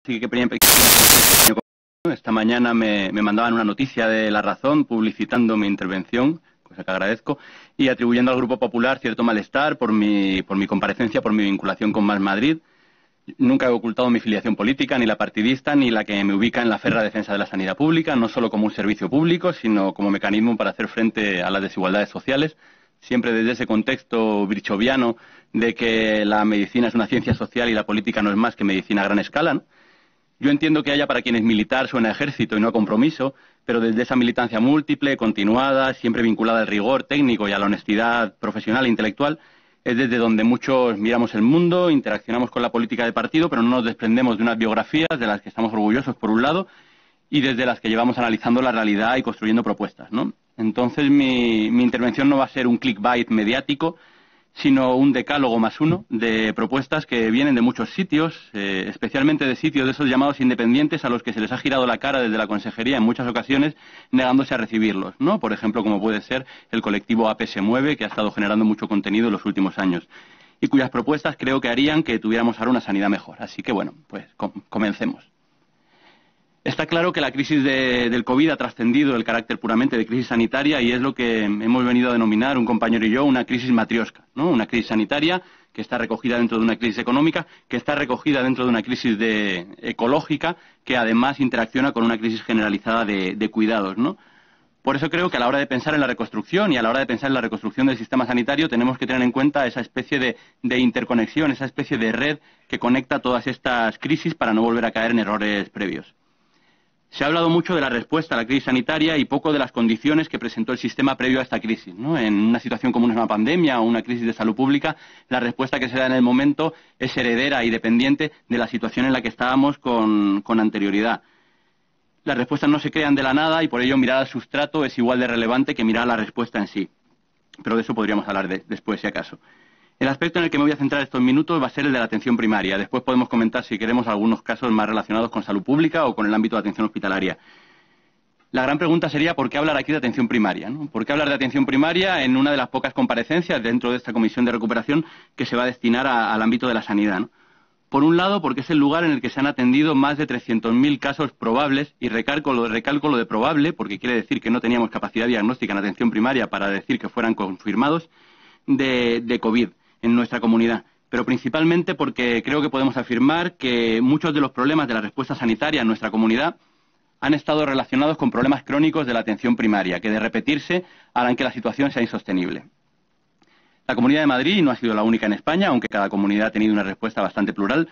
Sí que esta mañana me mandaban una noticia de La Razón publicitando mi intervención, cosa que agradezco, y atribuyendo al Grupo Popular cierto malestar por mi comparecencia, por mi vinculación con Más Madrid. Nunca he ocultado mi filiación política, ni la partidista, ni la que me ubica en la férrea defensa de la sanidad pública, no solo como un servicio público, sino como mecanismo para hacer frente a las desigualdades sociales, siempre desde ese contexto birchoviano de que la medicina es una ciencia social y la política no es más que medicina a gran escala, ¿no? Yo entiendo que haya para quienes militar suena a ejército y no a compromiso, pero desde esa militancia múltiple, continuada, siempre vinculada al rigor técnico y a la honestidad profesional e intelectual, es desde donde muchos miramos el mundo, interaccionamos con la política de partido, pero no nos desprendemos de unas biografías de las que estamos orgullosos, por un lado, y desde las que llevamos analizando la realidad y construyendo propuestas, ¿no? Entonces mi intervención no va a ser un clickbait mediático, sino un decálogo más uno de propuestas que vienen de muchos sitios, especialmente de sitios de esos llamados independientes a los que se les ha girado la cara desde la consejería en muchas ocasiones, negándose a recibirlos, ¿no? Por ejemplo, como puede ser el colectivo AP se mueve, que ha estado generando mucho contenido en los últimos años, y cuyas propuestas creo que harían que tuviéramos ahora una sanidad mejor. Así que bueno, pues comencemos. Está claro que la crisis del COVID ha trascendido el carácter puramente de crisis sanitaria y es lo que hemos venido a denominar un compañero y yo una crisis matrioska, ¿no? Una crisis sanitaria que está recogida dentro de una crisis económica, que está recogida dentro de una crisis ecológica, que además interacciona con una crisis generalizada de cuidados, ¿no? Por eso creo que a la hora de pensar en la reconstrucción y a la hora de pensar en la reconstrucción del sistema sanitario tenemos que tener en cuenta esa especie de interconexión, esa especie de red que conecta todas estas crisis para no volver a caer en errores previos. Se ha hablado mucho de la respuesta a la crisis sanitaria y poco de las condiciones que presentó el sistema previo a esta crisis, ¿no? En una situación como una pandemia o una crisis de salud pública, la respuesta que se da en el momento es heredera y dependiente de la situación en la que estábamos con anterioridad. Las respuestas no se crean de la nada y por ello mirar al sustrato es igual de relevante que mirar a la respuesta en sí. Pero de eso podríamos hablar después, si acaso. El aspecto en el que me voy a centrar estos minutos va a ser el de la atención primaria. Después podemos comentar, si queremos, algunos casos más relacionados con salud pública o con el ámbito de atención hospitalaria. La gran pregunta sería ¿por qué hablar aquí de atención primaria, ¿no? ¿Por qué hablar de atención primaria en una de las pocas comparecencias dentro de esta comisión de recuperación que se va a destinar al ámbito de la sanidad, ¿no? Por un lado, porque es el lugar en el que se han atendido más de 300.000 casos probables, y recalco lo de probable, porque quiere decir que no teníamos capacidad diagnóstica en atención primaria para decir que fueran confirmados, de COVID en nuestra comunidad, pero principalmente porque creo que podemos afirmar que muchos de los problemas de la respuesta sanitaria en nuestra comunidad han estado relacionados con problemas crónicos de la atención primaria, que de repetirse harán que la situación sea insostenible. La Comunidad de Madrid, y no ha sido la única en España, aunque cada comunidad ha tenido una respuesta bastante plural,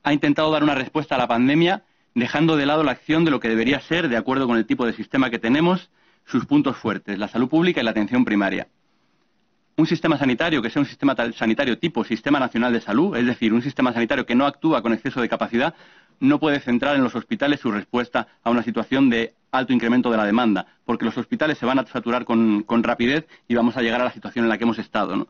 ha intentado dar una respuesta a la pandemia dejando de lado la acción de lo que debería ser, de acuerdo con el tipo de sistema que tenemos, sus puntos fuertes, la salud pública y la atención primaria. Un sistema sanitario que sea un sistema sanitario tipo Sistema Nacional de Salud, es decir, un sistema sanitario que no actúa con exceso de capacidad, no puede centrar en los hospitales su respuesta a una situación de alto incremento de la demanda, porque los hospitales se van a saturar con rapidez y vamos a llegar a la situación en la que hemos estado, ¿no?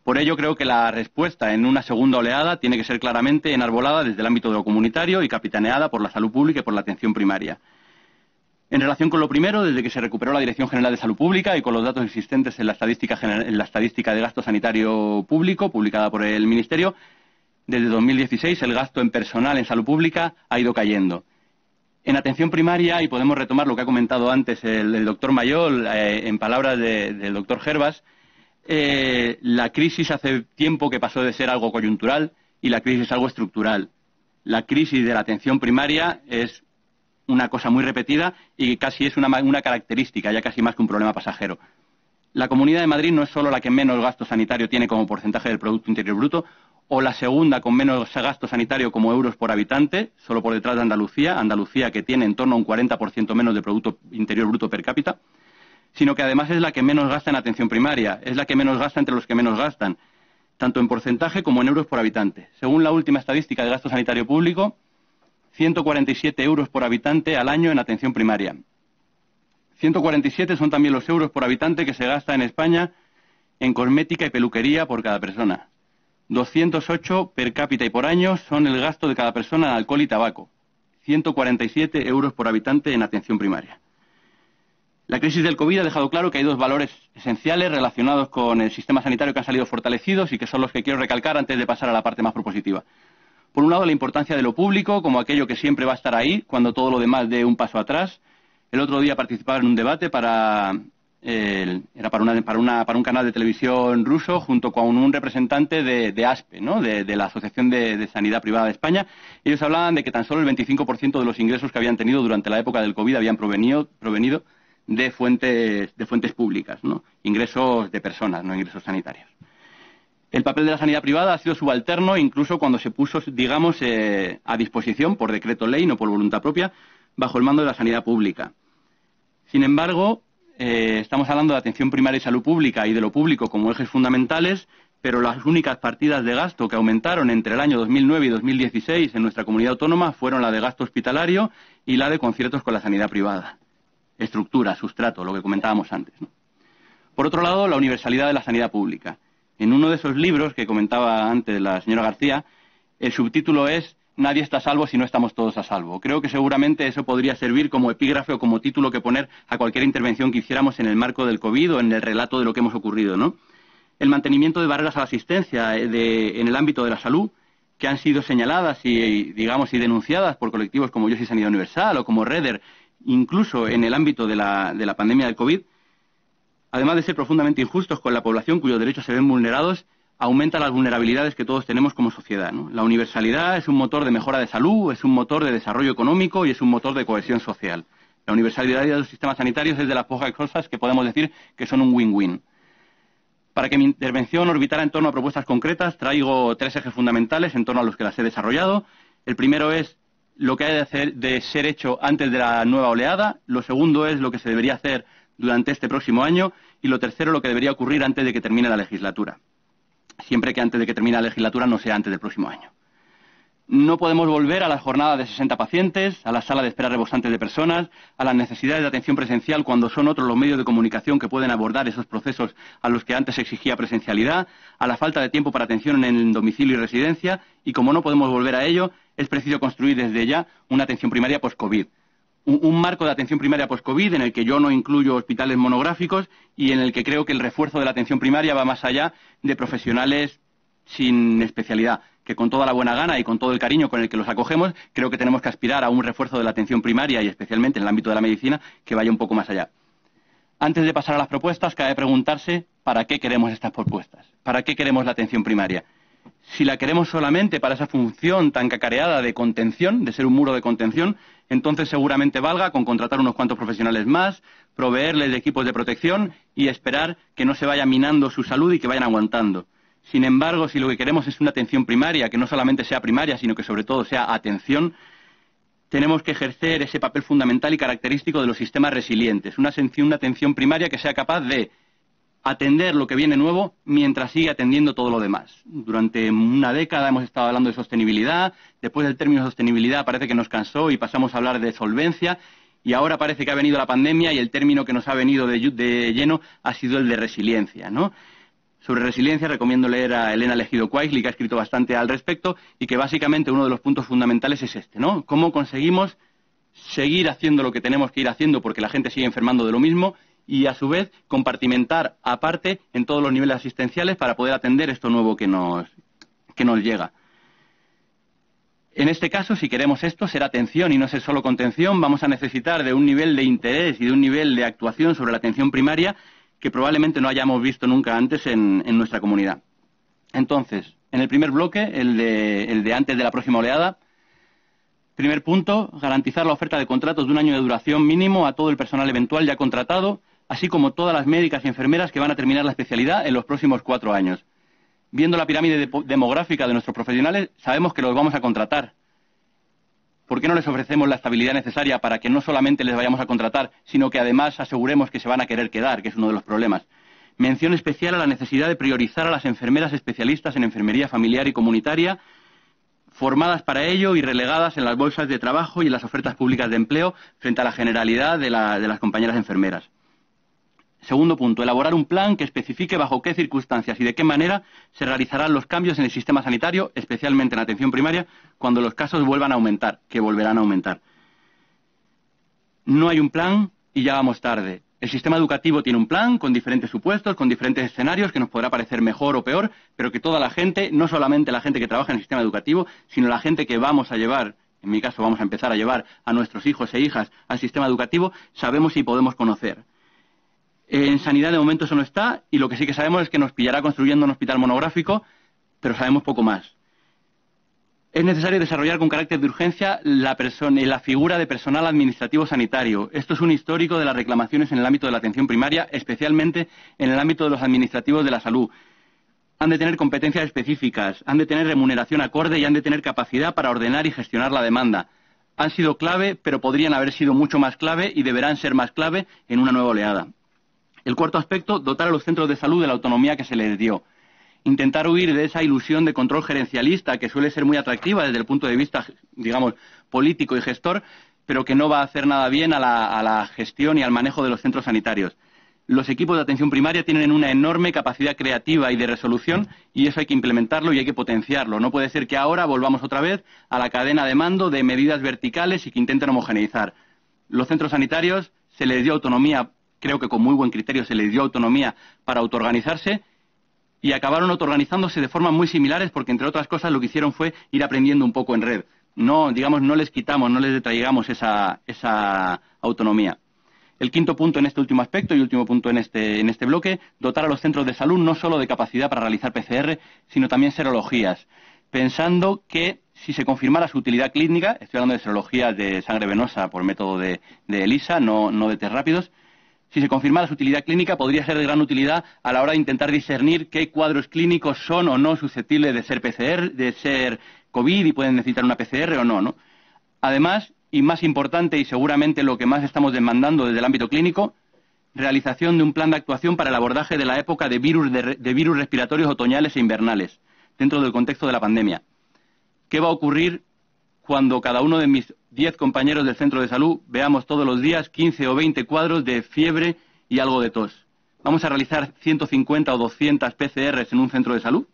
Por ello creo que la respuesta en una segunda oleada tiene que ser claramente enarbolada desde el ámbito de lo comunitario y capitaneada por la salud pública y por la atención primaria. En relación con lo primero, desde que se recuperó la Dirección General de Salud Pública y con los datos existentes en la estadística de gasto sanitario público publicada por el Ministerio, desde 2016 el gasto en personal en salud pública ha ido cayendo. En atención primaria, y podemos retomar lo que ha comentado antes el doctor Mayol, en palabras del doctor Hervas, la crisis hace tiempo que pasó de ser algo coyuntural y la crisis es algo estructural. La crisis de la atención primaria es una cosa muy repetida y casi es una característica, ya casi más que un problema pasajero. La Comunidad de Madrid no es solo la que menos gasto sanitario tiene como porcentaje del Producto Interior Bruto, o la segunda con menos gasto sanitario como euros por habitante, solo por detrás de Andalucía que tiene en torno a un 40% menos de Producto Interior Bruto per cápita, sino que además es la que menos gasta en atención primaria, es la que menos gasta entre los que menos gastan, tanto en porcentaje como en euros por habitante. Según la última estadística de gasto sanitario público, 147 euros por habitante al año en atención primaria. 147 son también los euros por habitante que se gasta en España en cosmética y peluquería por cada persona. 208 per cápita y por año son el gasto de cada persona en alcohol y tabaco. 147 euros por habitante en atención primaria. La crisis del COVID ha dejado claro que hay dos valores esenciales relacionados con el sistema sanitario que han salido fortalecidos y que son los que quiero recalcar antes de pasar a la parte más propositiva. Por un lado, la importancia de lo público como aquello que siempre va a estar ahí cuando todo lo demás dé un paso atrás. El otro día participaba en un debate para un canal de televisión ruso junto con un representante de ASPE, ¿no? de la Asociación de Sanidad Privada de España. Ellos hablaban de que tan solo el 25% de los ingresos que habían tenido durante la época del COVID habían provenido de fuentes públicas, ¿no? Ingresos de personas, no ingresos sanitarios. El papel de la sanidad privada ha sido subalterno incluso cuando se puso, digamos, a disposición por decreto ley, no por voluntad propia, bajo el mando de la sanidad pública. Sin embargo, estamos hablando de atención primaria y salud pública y de lo público como ejes fundamentales, pero las únicas partidas de gasto que aumentaron entre el año 2009 y 2016 en nuestra comunidad autónoma fueron la de gasto hospitalario y la de conciertos con la sanidad privada. Estructura, sustrato, lo que comentábamos antes, ¿no? Por otro lado, la universalidad de la sanidad pública. En uno de esos libros que comentaba antes la señora García, el subtítulo es «Nadie está a salvo si no estamos todos a salvo». Creo que seguramente eso podría servir como epígrafe o como título que poner a cualquier intervención que hiciéramos en el marco del COVID o en el relato de lo que hemos ocurrido, ¿no? El mantenimiento de barreras a la asistencia en el ámbito de la salud, que han sido señaladas y denunciadas por colectivos como Yo Soy Sanidad Universal o como Redder, incluso en el ámbito de la pandemia del COVID, además de ser profundamente injustos con la población cuyos derechos se ven vulnerados, aumenta las vulnerabilidades que todos tenemos como sociedad, ¿no? La universalidad es un motor de mejora de salud, es un motor de desarrollo económico y es un motor de cohesión social. La universalidad de los sistemas sanitarios es de las pocas cosas que podemos decir que son un win-win. Para que mi intervención orbitara en torno a propuestas concretas, traigo 3 ejes fundamentales en torno a los que las he desarrollado. El primero es lo que ha de ser hecho antes de la nueva oleada. Lo segundo es lo que se debería hacer durante este próximo año. Y lo tercero, lo que debería ocurrir antes de que termine la legislatura. Siempre que antes de que termine la legislatura no sea antes del próximo año. No podemos volver a las jornadas de 60 pacientes, a la sala de espera rebosantes de personas, a las necesidades de atención presencial cuando son otros los medios de comunicación que pueden abordar esos procesos a los que antes se exigía presencialidad, a la falta de tiempo para atención en el domicilio y residencia, y como no podemos volver a ello, es preciso construir desde ya una atención primaria post-COVID. Un marco de atención primaria post-COVID en el que yo no incluyo hospitales monográficos y en el que creo que el refuerzo de la atención primaria va más allá de profesionales sin especialidad, que con toda la buena gana y con todo el cariño con el que los acogemos, creo que tenemos que aspirar a un refuerzo de la atención primaria y especialmente en el ámbito de la medicina que vaya un poco más allá. Antes de pasar a las propuestas, cabe preguntarse ¿para qué queremos estas propuestas? ¿Para qué queremos la atención primaria? Si la queremos solamente para esa función tan cacareada de contención, de ser un muro de contención, entonces seguramente valga con contratar unos cuantos profesionales más, proveerles de equipos de protección y esperar que no se vaya minando su salud y que vayan aguantando. Sin embargo, si lo que queremos es una atención primaria, que no solamente sea primaria, sino que sobre todo sea atención, tenemos que ejercer ese papel fundamental y característico de los sistemas resilientes. Una atención primaria que sea capaz de atender lo que viene nuevo mientras sigue atendiendo todo lo demás. Durante una década hemos estado hablando de sostenibilidad, después del término sostenibilidad parece que nos cansó y pasamos a hablar de solvencia, y ahora parece que ha venido la pandemia y el término que nos ha venido de lleno ha sido el de resiliencia, ¿no? Sobre resiliencia recomiendo leer a Elena Legido-Quaisly, que ha escrito bastante al respecto, y que básicamente uno de los puntos fundamentales es este, ¿no? Cómo conseguimos seguir haciendo lo que tenemos que ir haciendo porque la gente sigue enfermando de lo mismo y a su vez compartimentar aparte en todos los niveles asistenciales para poder atender esto nuevo que nos llega. En este caso, si queremos esto, ser atención y no ser solo contención, vamos a necesitar de un nivel de interés y de un nivel de actuación sobre la atención primaria que probablemente no hayamos visto nunca antes en nuestra comunidad. Entonces, en el primer bloque, el de antes de la próxima oleada, primer punto, garantizar la oferta de contratos de 1 año de duración mínimo a todo el personal eventual ya contratado, así como todas las médicas y enfermeras que van a terminar la especialidad en los próximos 4 años. Viendo la pirámide demográfica de nuestros profesionales, sabemos que los vamos a contratar. ¿Por qué no les ofrecemos la estabilidad necesaria para que no solamente les vayamos a contratar, sino que además aseguremos que se van a querer quedar, que es uno de los problemas? Mención especial a la necesidad de priorizar a las enfermeras especialistas en enfermería familiar y comunitaria, formadas para ello y relegadas en las bolsas de trabajo y en las ofertas públicas de empleo frente a la generalidad de las compañeras enfermeras. Segundo punto, elaborar un plan que especifique bajo qué circunstancias y de qué manera se realizarán los cambios en el sistema sanitario, especialmente en atención primaria, cuando los casos vuelvan a aumentar, que volverán a aumentar. No hay un plan y ya vamos tarde. El sistema educativo tiene un plan con diferentes supuestos, con diferentes escenarios que nos podrá parecer mejor o peor, pero que toda la gente, no solamente la gente que trabaja en el sistema educativo, sino la gente que vamos a llevar, en mi caso vamos a empezar a llevar a nuestros hijos e hijas al sistema educativo, sabemos y podemos conocer. En sanidad de momento eso no está, y lo que sí que sabemos es que nos pillará construyendo un hospital monográfico, pero sabemos poco más. Es necesario desarrollar con carácter de urgencia la figura de personal administrativo sanitario. Esto es un histórico de las reclamaciones en el ámbito de la atención primaria, especialmente en el ámbito de los administrativos de la salud. Han de tener competencias específicas, han de tener remuneración acorde y han de tener capacidad para ordenar y gestionar la demanda. Han sido clave, pero podrían haber sido mucho más clave y deberán ser más clave en una nueva oleada. El cuarto aspecto, dotar a los centros de salud de la autonomía que se les dio. Intentar huir de esa ilusión de control gerencialista que suele ser muy atractiva desde el punto de vista, digamos, político y gestor, pero que no va a hacer nada bien a la gestión y al manejo de los centros sanitarios. Los equipos de atención primaria tienen una enorme capacidad creativa y de resolución y eso hay que implementarlo y hay que potenciarlo. No puede ser que ahora volvamos otra vez a la cadena de mando de medidas verticales y que intenten homogeneizar. Los centros sanitarios se les dio autonomía, creo que con muy buen criterio se les dio autonomía para autoorganizarse, y acabaron autoorganizándose de formas muy similares porque, entre otras cosas, lo que hicieron fue ir aprendiendo un poco en red. No, digamos, no les quitamos, no les detraigamos esa autonomía. El quinto punto en este último aspecto y último punto en este bloque, dotar a los centros de salud no solo de capacidad para realizar PCR, sino también serologías, pensando que si se confirmara su utilidad clínica, estoy hablando de serologías de sangre venosa por método de ELISA, no de test rápidos, si se confirmara su utilidad clínica, podría ser de gran utilidad a la hora de intentar discernir qué cuadros clínicos son o no susceptibles de ser PCR, de ser COVID y pueden necesitar una PCR o no. Además, y más importante y seguramente lo que más estamos demandando desde el ámbito clínico, realización de un plan de actuación para el abordaje de la época de virus respiratorios otoñales e invernales, dentro del contexto de la pandemia. ¿Qué va a ocurrir cuando cada uno de mis 10 compañeros del centro de salud veamos todos los días 15 o 20 cuadros de fiebre y algo de tos? ¿Vamos a realizar 150 o 200 PCRs en un centro de salud?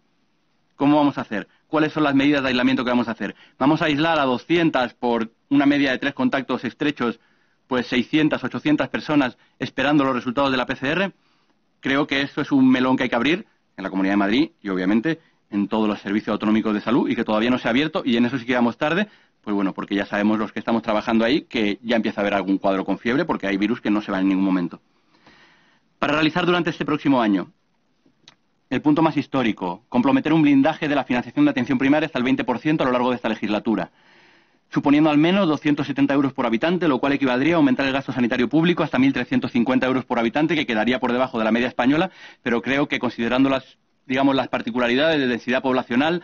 ¿Cómo vamos a hacer? ¿Cuáles son las medidas de aislamiento que vamos a hacer? ¿Vamos a aislar a 200 por una media de 3 contactos estrechos, pues 600, 800 personas esperando los resultados de la PCR? Creo que eso es un melón que hay que abrir en la Comunidad de Madrid y obviamente en todos los servicios autonómicos de salud y que todavía no se ha abierto, y en eso sí que vamos tarde, pues bueno, porque ya sabemos los que estamos trabajando ahí que ya empieza a haber algún cuadro con fiebre porque hay virus que no se van en ningún momento. Para realizar durante este próximo año, el punto más histórico, comprometer un blindaje de la financiación de atención primaria hasta el 20% a lo largo de esta legislatura, suponiendo al menos 270 euros por habitante, lo cual equivaldría a aumentar el gasto sanitario público hasta 1.350 euros por habitante, que quedaría por debajo de la media española, pero creo que considerando las particularidades de densidad poblacional,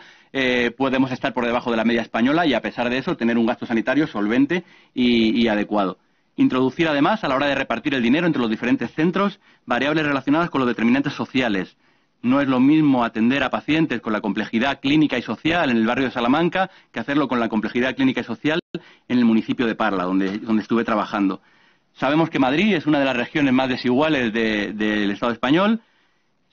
podemos estar por debajo de la media española y, a pesar de eso, tener un gasto sanitario solvente y adecuado. Introducir, además, a la hora de repartir el dinero entre los diferentes centros, variables relacionadas con los determinantes sociales. No es lo mismo atender a pacientes con la complejidad clínica y social en el barrio de Salamanca que hacerlo con la complejidad clínica y social en el municipio de Parla, donde estuve trabajando. Sabemos que Madrid es una de las regiones más desiguales del Estado español.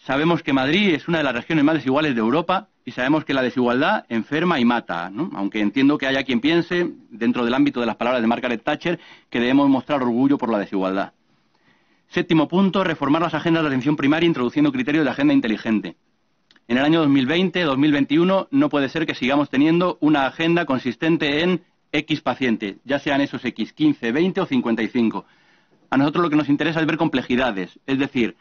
Sabemos que Madrid es una de las regiones más desiguales de Europa y sabemos que la desigualdad enferma y mata, ¿no? Aunque entiendo que haya quien piense, dentro del ámbito de las palabras de Margaret Thatcher, que debemos mostrar orgullo por la desigualdad. Séptimo punto, reformar las agendas de atención primaria introduciendo criterios de agenda inteligente. En el año 2020-2021 no puede ser que sigamos teniendo una agenda consistente en X pacientes, ya sean esos X 15, 20 o 55. A nosotros lo que nos interesa es ver complejidades, es decir,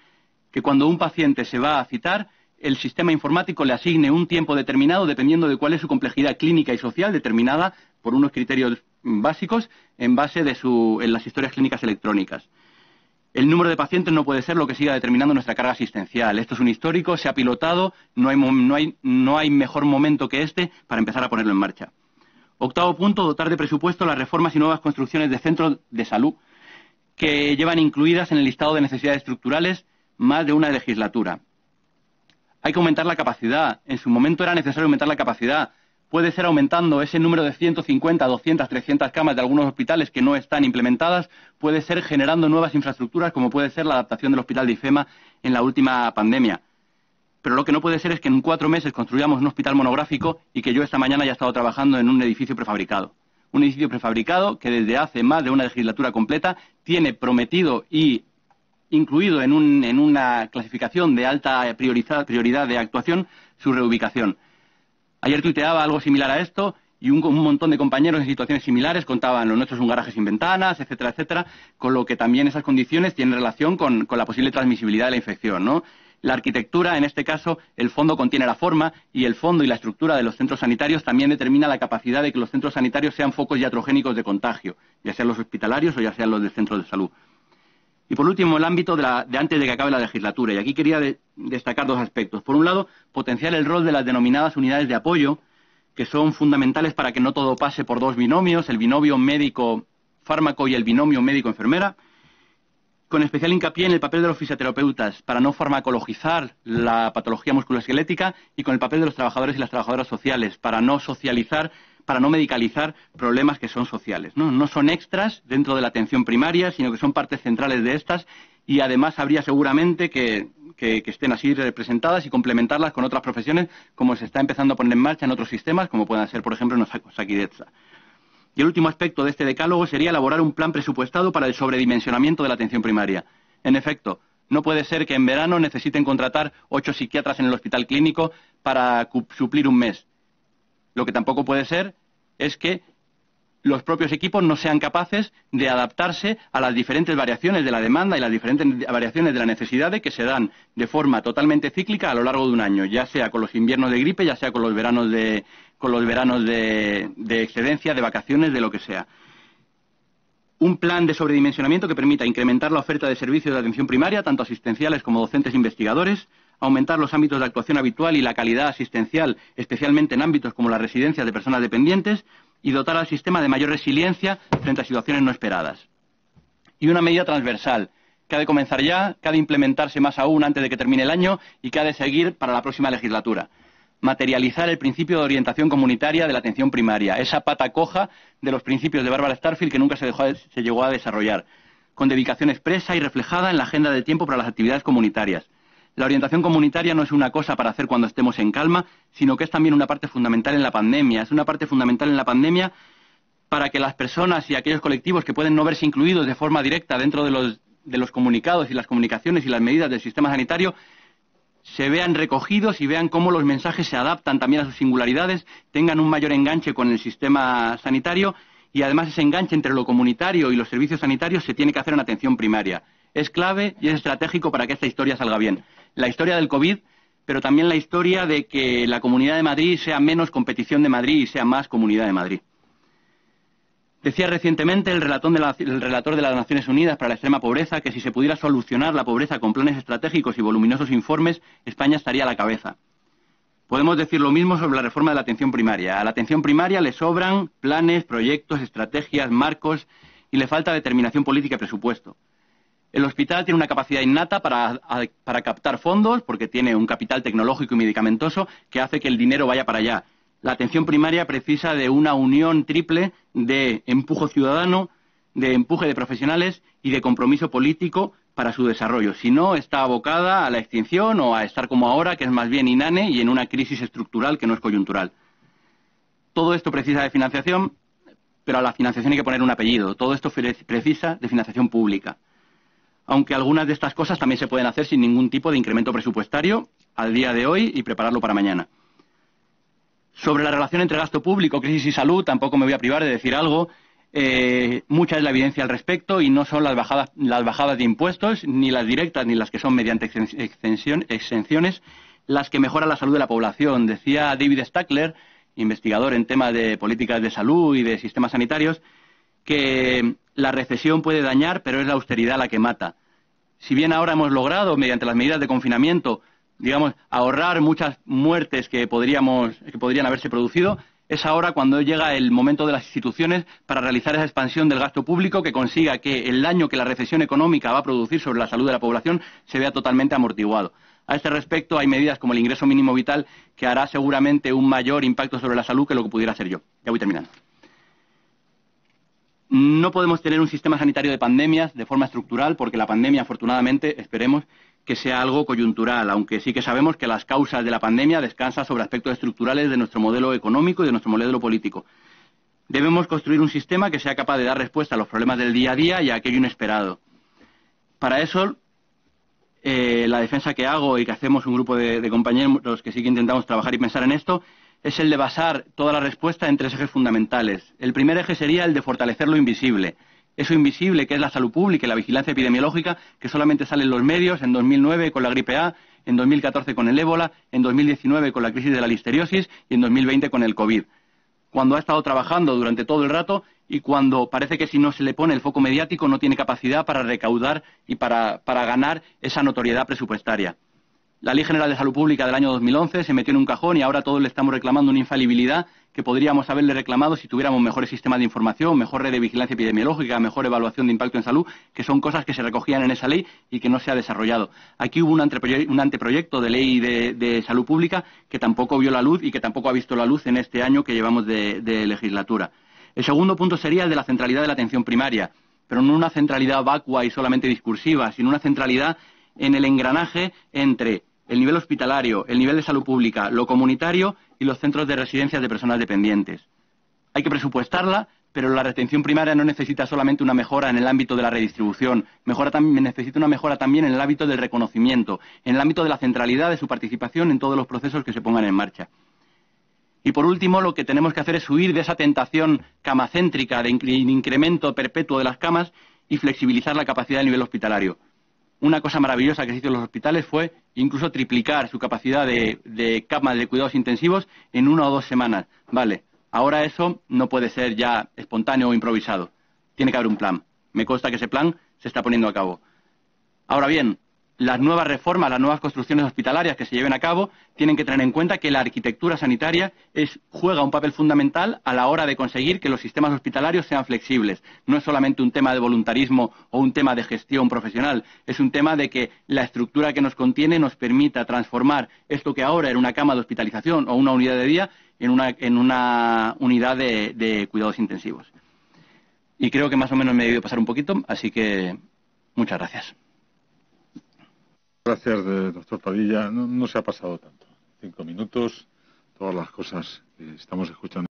que cuando un paciente se va a citar, el sistema informático le asigne un tiempo determinado dependiendo de cuál es su complejidad clínica y social, determinada por unos criterios básicos en base en las historias clínicas electrónicas. El número de pacientes no puede ser lo que siga determinando nuestra carga asistencial. Esto es un histórico, se ha pilotado, no hay mejor momento que este para empezar a ponerlo en marcha. Octavo punto, dotar de presupuesto las reformas y nuevas construcciones de centros de salud que llevan incluidas en el listado de necesidades estructurales más de una legislatura. Hay que aumentar la capacidad. En su momento era necesario aumentar la capacidad. Puede ser aumentando ese número de 150, 200, 300 camas de algunos hospitales que no están implementadas. Puede ser generando nuevas infraestructuras, como puede ser la adaptación del hospital de IFEMA en la última pandemia. Pero lo que no puede ser es que en 4 meses construyamos un hospital monográfico y que yo esta mañana haya estado trabajando en un edificio prefabricado. Un edificio prefabricado que desde hace más de una legislatura completa tiene prometido y incluido en una clasificación de alta prioridad de actuación su reubicación. Ayer tuiteaba algo similar a esto y un montón de compañeros en situaciones similares contaban: lo nuestro es un garaje sin ventanas, etcétera, etcétera, con lo que también esas condiciones tienen relación con la posible transmisibilidad de la infección, ¿no? La arquitectura, en este caso, el fondo contiene la forma, y el fondo y la estructura de los centros sanitarios también determina la capacidad de que los centros sanitarios sean focos iatrogénicos de contagio, ya sean los hospitalarios o ya sean los de centros de salud. Y por último, el ámbito de antes de que acabe la legislatura. Y aquí quería destacar dos aspectos. Por un lado, potenciar el rol de las denominadas unidades de apoyo, que son fundamentales para que no todo pase por dos binomios, el binomio médico-fármaco y el binomio médico-enfermera, con especial hincapié en el papel de los fisioterapeutas para no farmacologizar la patología musculoesquelética, y con el papel de los trabajadores y las trabajadoras sociales para no socializar, para no medicalizar problemas que son sociales, ¿no? No son extras dentro de la atención primaria, sino que son partes centrales de estas, y además habría seguramente que estén así representadas y complementarlas con otras profesiones, como se está empezando a poner en marcha en otros sistemas, como puedan ser, por ejemplo, en Osakidetza. Y el último aspecto de este decálogo sería elaborar un plan presupuestado para el sobredimensionamiento de la atención primaria. En efecto, no puede ser que en verano necesiten contratar 8 psiquiatras en el hospital clínico para suplir un mes. Lo que tampoco puede ser es que los propios equipos no sean capaces de adaptarse a las diferentes variaciones de la demanda y las diferentes variaciones de la necesidad que se dan de forma totalmente cíclica a lo largo de un año, ya sea con los inviernos de gripe, ya sea con los veranos de excedencia, de vacaciones, de lo que sea. Un plan de sobredimensionamiento que permita incrementar la oferta de servicios de atención primaria, tanto asistenciales como docentes e investigadores, aumentar los ámbitos de actuación habitual y la calidad asistencial, especialmente en ámbitos como las residencias de personas dependientes, y dotar al sistema de mayor resiliencia frente a situaciones no esperadas. Y una medida transversal, que ha de comenzar ya, que ha de implementarse más aún antes de que termine el año y que ha de seguir para la próxima legislatura. Materializar el principio de orientación comunitaria de la atención primaria, esa pata coja de los principios de Barbara Starfield que nunca se llegó a desarrollar, con dedicación expresa y reflejada en la agenda de tiempo para las actividades comunitarias. La orientación comunitaria no es una cosa para hacer cuando estemos en calma, sino que es también una parte fundamental en la pandemia. Es una parte fundamental en la pandemia para que las personas y aquellos colectivos que pueden no verse incluidos de forma directa dentro de los comunicados y las comunicaciones y las medidas del sistema sanitario se vean recogidos y vean cómo los mensajes se adaptan también a sus singularidades, tengan un mayor enganche con el sistema sanitario, y además ese enganche entre lo comunitario y los servicios sanitarios se tiene que hacer en atención primaria. Es clave y es estratégico para que esta historia salga bien. La historia del COVID, pero también la historia de que la Comunidad de Madrid sea menos competición de Madrid y sea más Comunidad de Madrid. Decía recientemente el relator de las Naciones Unidas para la extrema pobreza que si se pudiera solucionar la pobreza con planes estratégicos y voluminosos informes, España estaría a la cabeza. Podemos decir lo mismo sobre la reforma de la atención primaria. A la atención primaria le sobran planes, proyectos, estrategias, marcos, y le falta determinación política y presupuesto. El hospital tiene una capacidad innata para captar fondos, porque tiene un capital tecnológico y medicamentoso que hace que el dinero vaya para allá. La atención primaria precisa de una unión triple de empujo ciudadano, de empuje de profesionales y de compromiso político para su desarrollo. Si no, está abocada a la extinción o a estar como ahora, que es más bien inane y en una crisis estructural que no es coyuntural. Todo esto precisa de financiación, pero a la financiación hay que poner un apellido. Todo esto precisa de financiación pública. Aunque algunas de estas cosas también se pueden hacer sin ningún tipo de incremento presupuestario al día de hoy y prepararlo para mañana. Sobre la relación entre gasto público, crisis y salud, tampoco me voy a privar de decir algo. Mucha es la evidencia al respecto, y no son las bajadas de impuestos, ni las directas ni las que son mediante exenciones, las que mejoran la salud de la población. Decía David Stackler, investigador en temas de políticas de salud y de sistemas sanitarios, que la recesión puede dañar, pero es la austeridad la que mata. Si bien ahora hemos logrado, mediante las medidas de confinamiento, digamos, ahorrar muchas muertes que podrían haberse producido, es ahora cuando llega el momento de las instituciones para realizar esa expansión del gasto público que consiga que el daño que la recesión económica va a producir sobre la salud de la población se vea totalmente amortiguado. A este respecto hay medidas como el ingreso mínimo vital que hará seguramente un mayor impacto sobre la salud que lo que pudiera hacer yo. Ya voy terminando. No podemos tener un sistema sanitario de pandemias de forma estructural, porque la pandemia, afortunadamente, esperemos que sea algo coyuntural, aunque sí que sabemos que las causas de la pandemia descansan sobre aspectos estructurales de nuestro modelo económico y de nuestro modelo político. Debemos construir un sistema que sea capaz de dar respuesta a los problemas del día a día y a aquello inesperado. Para eso, la defensa que hago y que hacemos un grupo de compañeros que sí que intentamos trabajar y pensar en esto, es el de basar toda la respuesta en 3 ejes fundamentales. El primer eje sería el de fortalecer lo invisible. Eso invisible que es la salud pública y la vigilancia epidemiológica, que solamente sale en los medios en 2009 con la gripe A, en 2014 con el ébola, en 2019 con la crisis de la listeriosis y en 2020 con el COVID. Cuando ha estado trabajando durante todo el rato y cuando parece que si no se le pone el foco mediático no tiene capacidad para recaudar y para ganar esa notoriedad presupuestaria. La Ley General de Salud Pública del año 2011 se metió en un cajón y ahora todos le estamos reclamando una infalibilidad que podríamos haberle reclamado si tuviéramos mejores sistemas de información, mejor red de vigilancia epidemiológica, mejor evaluación de impacto en salud, que son cosas que se recogían en esa ley y que no se ha desarrollado. Aquí hubo un anteproyecto de ley de salud pública que tampoco vio la luz y que tampoco ha visto la luz en este año que llevamos de legislatura. El segundo punto sería el de la centralidad de la atención primaria, pero no una centralidad vacua y solamente discursiva, sino una centralidad en el engranaje entre el nivel hospitalario, el nivel de salud pública, lo comunitario y los centros de residencias de personas dependientes. Hay que presupuestarla, pero la atención primaria no necesita solamente una mejora en el ámbito de la redistribución, necesita una mejora también en el ámbito del reconocimiento, en el ámbito de la centralidad de su participación en todos los procesos que se pongan en marcha. Y por último, lo que tenemos que hacer es huir de esa tentación camacéntrica de incremento perpetuo de las camas y flexibilizar la capacidad del nivel hospitalario. Una cosa maravillosa que se hizo en los hospitales fue incluso triplicar su capacidad de camas de cuidados intensivos en 1 o 2 semanas. Vale, ahora eso no puede ser ya espontáneo o improvisado. Tiene que haber un plan. Me consta que ese plan se está poniendo a cabo. Ahora bien, las nuevas reformas, las nuevas construcciones hospitalarias que se lleven a cabo tienen que tener en cuenta que la arquitectura sanitaria juega un papel fundamental a la hora de conseguir que los sistemas hospitalarios sean flexibles. No es solamente un tema de voluntarismo o un tema de gestión profesional, es un tema de que la estructura que nos contiene nos permita transformar esto que ahora era una cama de hospitalización o una unidad de día en una unidad de cuidados intensivos. Y creo que más o menos me he debido pasar un poquito, así que muchas gracias. Gracias, doctor Padilla. No se ha pasado tanto. 5 minutos, todas las cosas que estamos escuchando.